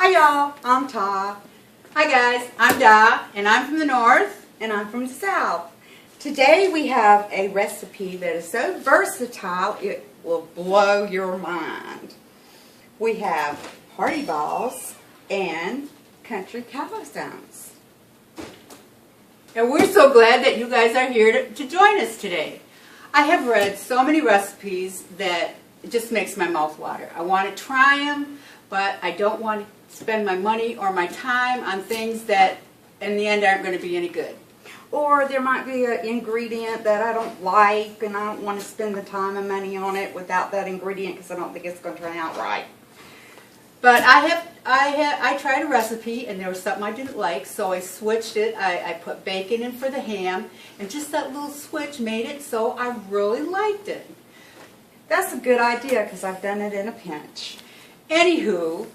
Hi y'all, I'm Ta. Hi guys, I'm Da, and I'm from the north. And I'm from the south. Today we have a recipe that is so versatile it will blow your mind. We have party balls and country calzones. And we're so glad that you guys are here to join us today. I have read so many recipes that it just makes my mouth water. I want to try them, but I don't want to spend my money or my time on things that in the end aren't going to be any good. Or there might be an ingredient that I don't like and I don't want to spend the time and money on it without that ingredient because I don't think it's going to turn out right. But I tried a recipe and there was something I didn't like, so I switched it. I put bacon in for the ham, and just that little switch made it so I really liked it. That's a good idea because I've done it in a pinch. Anywho,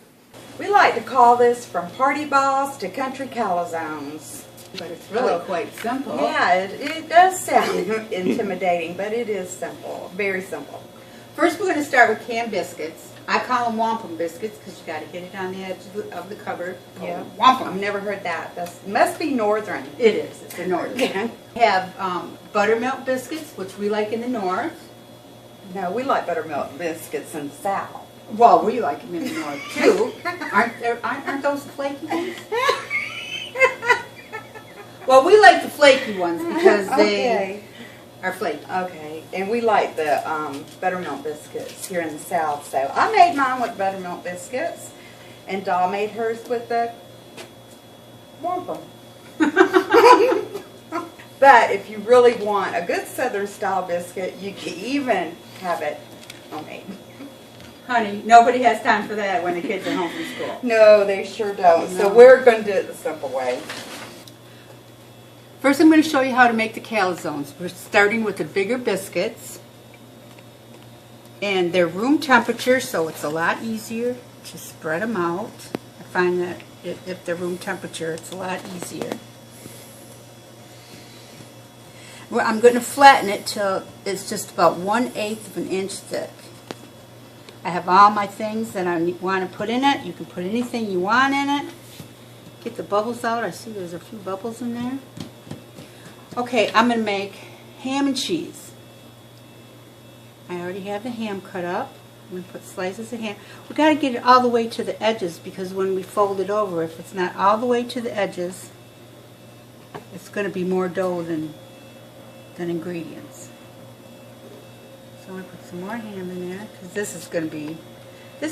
We like to call this from party balls to country calzones. but it's really quite simple. Yeah, it does sound intimidating, but it is simple, very simple. First we're going to start with canned biscuits. I call them wampum biscuits because you got to hit it on the edge of the cupboard. Yeah, Wampum. I've never heard that. That must be northern. It is. It's a northern. We have buttermilk biscuits, which we like in the north. No, we like buttermilk biscuits in the south. Well, we like them in the north too. Aren't those flaky ones? Well, we like the flaky ones because they are flaky. Okay, and we like the buttermilk biscuits here in the south. So I made mine with buttermilk biscuits, and Doll made hers with the wampum. But if you really want a good southern style biscuit, you can even have it homemade. Honey, nobody has time for that when the kids are home from school. No, they sure don't. No. So we're going to do it the simple way. First I'm going to show you how to make the calzones. We're starting with the bigger biscuits. And they're room temperature, so it's a lot easier to spread them out. I find that if they're room temperature, it's a lot easier. Well, I'm going to flatten it till it's just about 1/8 of an inch thick. I have all my things that I want to put in it. You can put anything you want in it. Get the bubbles out. I see there's a few bubbles in there. Okay, I'm going to make ham and cheese. I already have the ham cut up. I'm going to put slices of ham. We've got to get it all the way to the edges because when we fold it over, if it's not all the way to the edges, it's going to be more dough than ingredients. So I'm going to put some more ham in there because this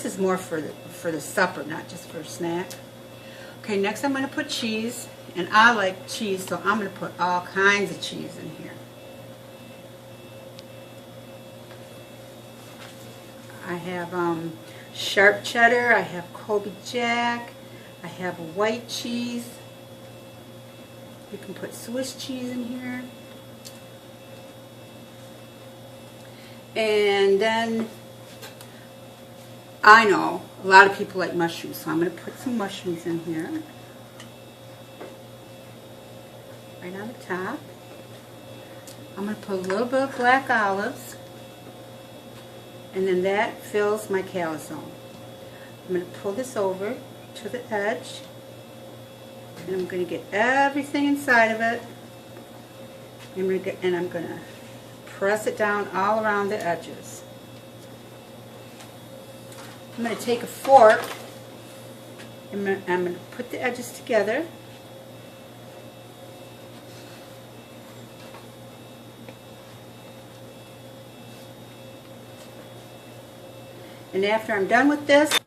is more for the supper, not just for a snack. Okay, next I'm going to put cheese, and I like cheese, so I'm going to put all kinds of cheese in here. I have sharp cheddar, I have Colby Jack, I have white cheese. You can put Swiss cheese in here. And then, I know, a lot of people like mushrooms, so I'm going to put some mushrooms in here. Right on the top. I'm going to put a little bit of black olives. And then that fills my calzone. I'm going to pull this over to the edge. And I'm going to get everything inside of it. And I'm going to press it down all around the edges. I'm going to take a fork and I'm going to put the edges together. And after I'm done with this,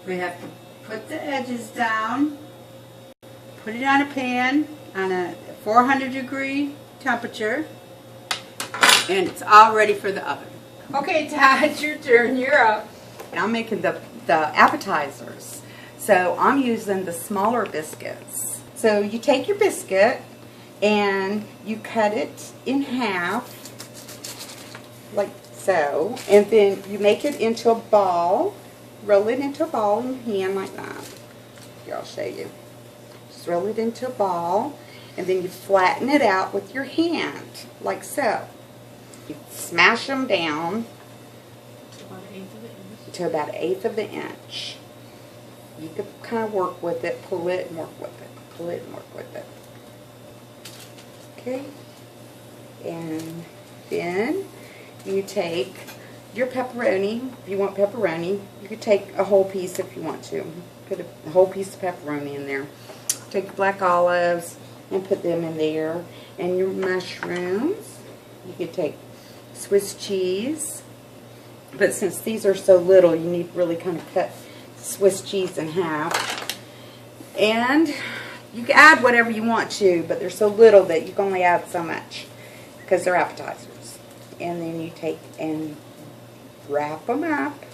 we have to put the edges down, put it on a pan on a 400-degree temperature, and it's all ready for the oven. Okay, Todd, it's your turn. You're up. I'm making the appetizers. So I'm using the smaller biscuits. So you take your biscuit and you cut it in half, like so, and then you make it into a ball, roll it into a ball in your hand like that. Here, I'll show you. Just roll it into a ball, and then you flatten it out with your hand, like so. You smash them down to about 1/8 of the inch. You could kind of work with it, pull it and work with it, pull it and work with it. Okay, and then you take your pepperoni. If you want pepperoni, you could take a whole piece if you want to. Put a whole piece of pepperoni in there. Take your black olives and put them in there. And your mushrooms, you could take Swiss cheese. But since these are so little, you need to really kind of cut Swiss cheese in half. And you can add whatever you want to, but they're so little that you can only add so much because they're appetizers. And then you take and wrap them up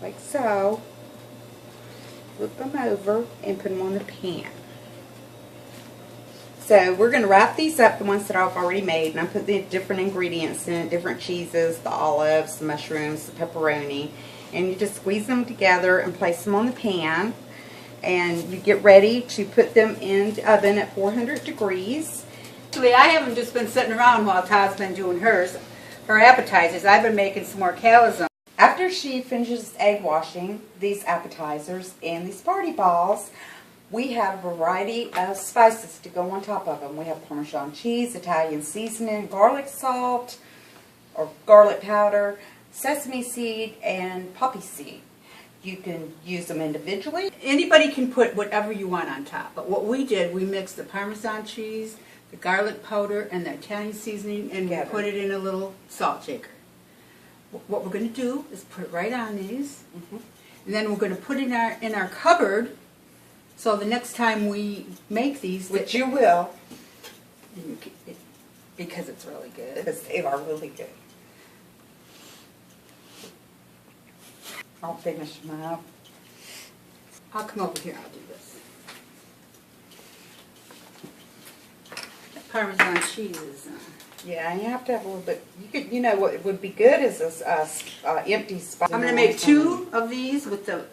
like so. Flip them over and put them on the pan. So we're going to wrap these up, the ones that I've already made, and I put the different ingredients in it, different cheeses, the olives, the mushrooms, the pepperoni, and you just squeeze them together and place them on the pan, and you get ready to put them in the oven at 400 degrees. Actually, I haven't just been sitting around while Todd's been doing her appetizers. I've been making some more CalAzones. After she finishes egg washing these appetizers and these party balls, we have a variety of spices to go on top of them. We have Parmesan cheese, Italian seasoning, garlic salt or garlic powder, sesame seed, and poppy seed. You can use them individually. Anybody can put whatever you want on top, but what we did, we mixed the Parmesan cheese, the garlic powder, and the Italian seasoning, and we put it in a little salt shaker. What we're going to do is put it right on these, and then we're going to put it in our cupboard. So the next time we make these, which you will, because it's really good. Because they are really good. I'll finish them up. I'll come over here. I'll do this. The Parmesan cheese is. Yeah, you have to have a little bit. You know what would be good is a empty spot. I'm going to make 2 of these with the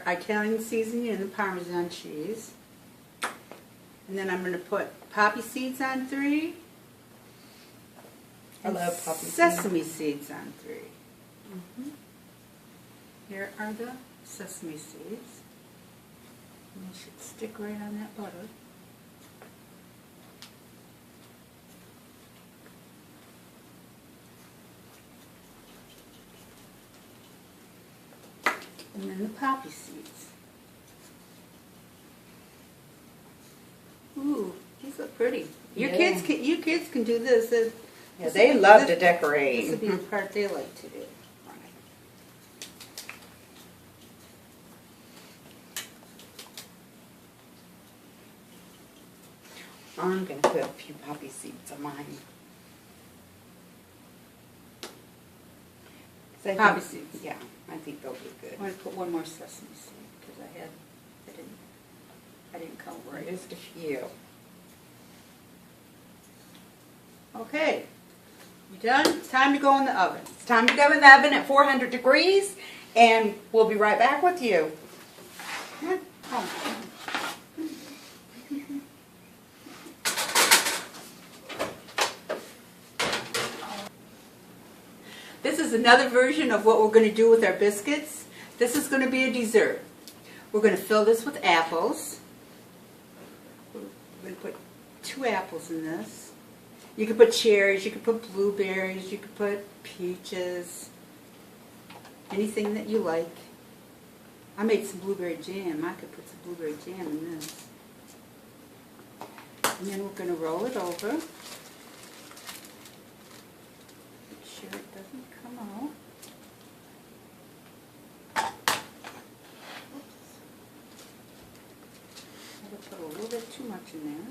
Italian seasoning and the Parmesan cheese, and then I'm going to put poppy seeds on 3. I love poppy sesame seeds on 3. Here are the sesame seeds. And they should stick right on that butter. And then the poppy seeds. Ooh, these look pretty. You kids can do this. Yeah, they love to decorate. This would be the part they like to do. I'm going to put a few poppy seeds on mine. Poppy seeds. Yeah, I think they'll be good. I'm going to put one more sesame seed because I didn't count right. Just a few. Okay, you done? It's time to go in the oven. It's time to go in the oven at 400 degrees, and we'll be right back with you. Oh. This is another version of what we're going to do with our biscuits. This is going to be a dessert. We're going to fill this with apples. We're going to put 2 apples in this. You could put cherries, you could put blueberries, you could put peaches, anything that you like. I made some blueberry jam. I could put some blueberry jam in this. And then we're going to roll it over. Make sure it doesn't come out. Oops. I put a little bit too much in there.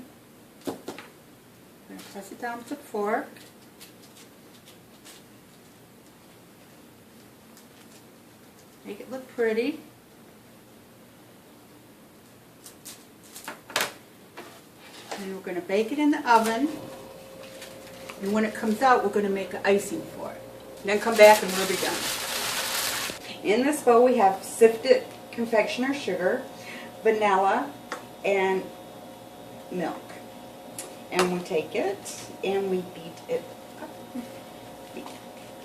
I'm going to press it down with a fork. Make it look pretty. And we're going to bake it in the oven. And when it comes out, we're going to make an icing for it. And then come back and we'll be done. In this bowl we have sifted confectioner's sugar, vanilla, and milk. And we take it and we beat it up.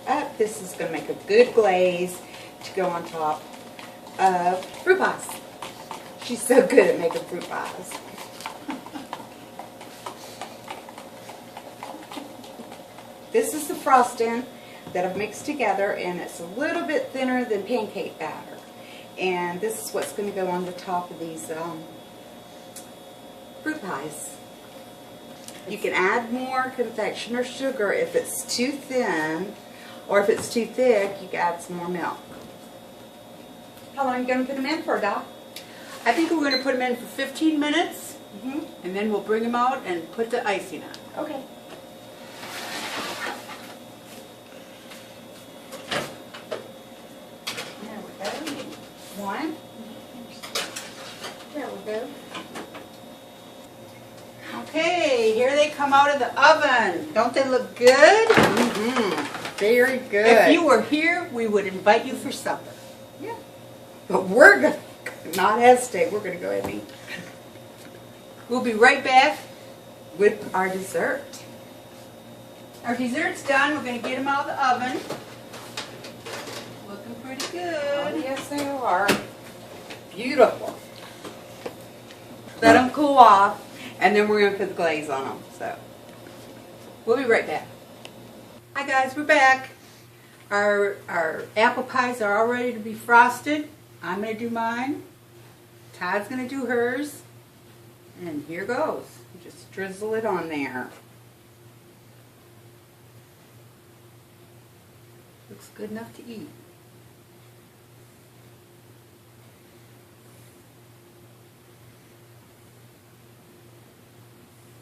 up. This is going to make a good glaze to go on top of fruit pies. She's so good at making fruit pies. This is the frosting that I've mixed together, and it's a little bit thinner than pancake batter. And this is what's going to go on the top of these fruit pies. You can add more confection or sugar if it's too thin, or if it's too thick, you can add some more milk. How long are you going to put them in for, Doc? I think we're going to put them in for 15 minutes, and then we'll bring them out and put the icing on. Okay. There we go. One. There we go. Okay, here they come out of the oven. Don't they look good? Very good. If you were here, we would invite you for supper. Yeah. But we're going to not hesitate. We're going to go ahead and eat. We'll be right back. With our dessert. Our dessert's done. We're going to get them out of the oven. Looking pretty Oh, good. yes, they are. Beautiful. Let them cool off, and then we're going to put the glaze on them. So, We'll be right back. Hi guys, we're back. Our apple pies are all ready to be frosted. I'm going to do mine. Todd's going to do hers. And here goes. just drizzle it on there. Looks good enough to eat.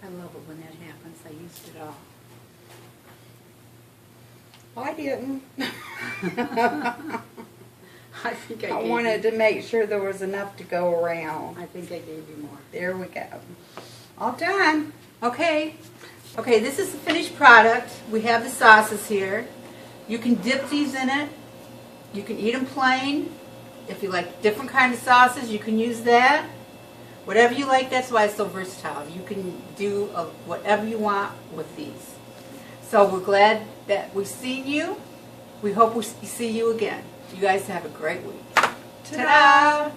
I love it when that happens. I used it all. I didn't. I think I I gave wanted you, to make sure there was enough to go around. I think I gave you more. There we go. All done. Okay. Okay, this is the finished product. We have the sauces here. You can dip these in it. You can eat them plain. If you like different kind of sauces, you can use that. Whatever you like, that's why it's so versatile. You can do whatever you want with these. So we're glad that we've seen you. We hope we see you again. You guys have a great week. Ta-da!